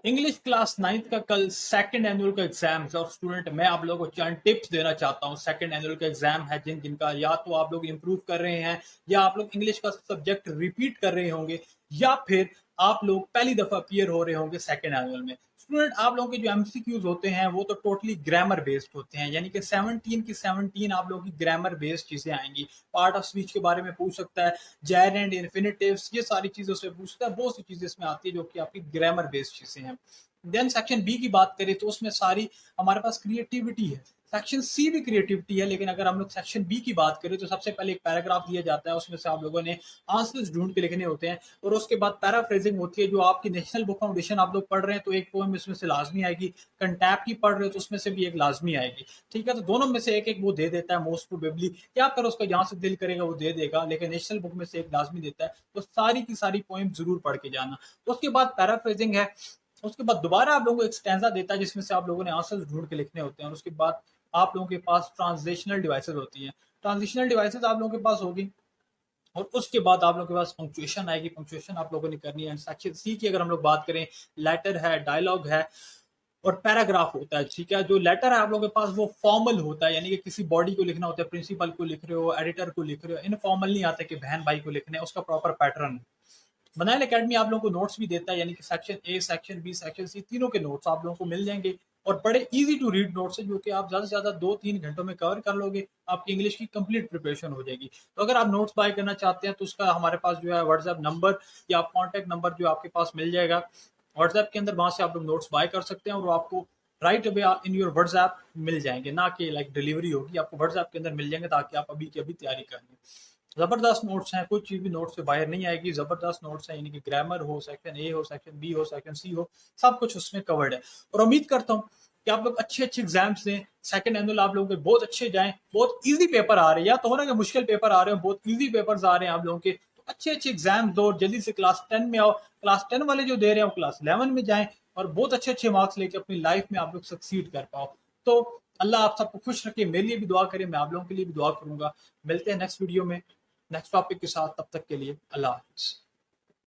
English class 9th का कल second annual का एग्जाम है और स्टूडेंट मैं आप लोगों को चंद टिप्स देना चाहता हूँ। सेकंड एनुअल का एग्जाम है जिनका या तो आप लोग इंप्रूव कर रहे हैं या आप लोग इंग्लिश का सब्जेक्ट रिपीट कर रहे होंगे या फिर आप लोग पहली दफा अपीयर हो रहे होंगे सेकंड एनुअल में। स्टूडेंट आप लोगों के जो एमसीक्यूज होते हैं वो तो टोटली ग्रामर बेस्ड होते हैं, यानी कि 17 की 17 आप लोगों की ग्रामर बेस्ड चीजें आएंगी। पार्ट ऑफ स्पीच के बारे में पूछ सकता है, जैर एंड इन्फिनेटिव्स, ये सारी चीजें उससे पूछ सकता है। बहुत सी चीजें इसमें आती है जो कि आपकी ग्रामर बेस्ड चीजें हैं। देन सेक्शन बी की बात करें तो उसमें सारी हमारे पास क्रिएटिविटी है। सेक्शन सी भी क्रिएटिविटी है, लेकिन अगर हम लोग सेक्शन बी की बात करें तो सबसे पहले एक पैराग्राफ दिया जाता है, उसमें से आप लोगों ने आंसर्स ढूंढ के लिखने होते हैं और उसके बाद पैराफ्रेजिंग होती है। जो आपकी नेशनल बुक फाउंडेशन आप लोग पढ़ रहे हैं तो एक पोएम इसमें से लाजमी आएगी, कंटैप की पढ़ रहे हो तो उसमें से भी एक लाजमी आएगी। ठीक है, तो दोनों में से एक एक वो दे देता है मोस्ट प्रोबेबली, या फिर उसका जहां से दिल करेगा वो दे देगा, लेकिन नेशनल बुक में से एक लाजमी देता है। तो सारी की सारी पोएम जरूर पढ़ के जाना। तो उसके बाद पैराफ्रेजिंग है, उसके बाद दोबारा आप लोगों को एक स्टैंजा देता है जिसमें से आप लोगों ने आंसर्स ढूंढ के लिखने होते हैं। और उसके बाद आप लोगों के पास ट्रांजिशनल डिवाइसेस होती हैं। ट्रांजिशनल डिवाइसेस आप लोगों के पास होगी और उसके बाद आप लोगों के पास पंक्चुएशन आएगी। पंक्चुएशन आप लोगों ने करनी है। सेक्शन सी की अगर हम लोग बात करें, लेटर है, डायलॉग है और पैराग्राफ होता है। ठीक है, जो लेटर है आप लोगों के पास वो फॉर्मल होता है, यानी कि किसी बॉडी को लिखना होता है, प्रिंसिपल को लिख रहे हो, एडिटर को लिख रहे हो। इनफॉर्मल नहीं आता कि बहन भाई को लिखना है, उसका प्रॉपर पैटर्न। बनाएल एकेडमी आप लोगों को नोट्स भी देता है, यानी कि section A, section B, section C, तीनों के नोट्स आप लोगों को मिल जाएंगे और बड़े इजी टू रीड नोट्स है जो कि आप ज्यादा से ज्यादा 2-3 घंटों में कवर कर लोगे। आपकी इंग्लिश की कंप्लीट प्रिपरेशन हो जाएगी। तो अगर आप नोट्स बाय करना चाहते हैं तो उसका हमारे पास जो है व्हाट्सएप नंबर या कॉन्टैक्ट नंबर जो आपके पास मिल जाएगा व्हाट्सएप के अंदर, वहां से आप लोग नोट्स बाय कर सकते हैं और वो आपको right away in your WhatsApp मिल जाएंगे, ना कि लाइक डिलीवरी होगी, आपको व्हाट्सएप के अंदर मिल जाएंगे ताकि आप अभी की अभी तैयारी कर लें। जबरदस्त नोट्स हैं, कोई चीज भी नोट्स से बाहर नहीं आएगी। जबरदस्त नोट्स हैं, यानी कि ग्रामर हो, सेक्शन ए हो, सेक्शन बी हो, सेक्शन सी हो, सब कुछ उसमें कवर्ड है। और उम्मीद करता हूँ कि आप लोग अच्छे अच्छे एग्जाम्स दें। सेकंड एनुअल आप लोगों के बहुत अच्छे जाएं, बहुत इजी पेपर आ रहे हैं, या तो हो ना कि मुश्किल पेपर आ रहे हो, बहुत इजी पेपर्स आ रहे हैं आप लोगों के। तो अच्छे अच्छे एग्जाम दो, जल्दी से क्लास 10 में आओ। क्लास 10 वाले जो दे रहे हो क्लास 11 में जाएं और बहुत अच्छे अच्छे मार्क्स लेके अपनी लाइफ में आप लोग सक्सीड कर पाओ। तो अल्लाह आप सबको खुश रखे, मेरे लिए भी दुआ करें, मैं आप लोगों के लिए भी दुआ करूंगा। मिलते हैं नेक्स्ट वीडियो में नेक्स्ट टॉपिक के साथ, तब तक के लिए अल्लाह हाफिज।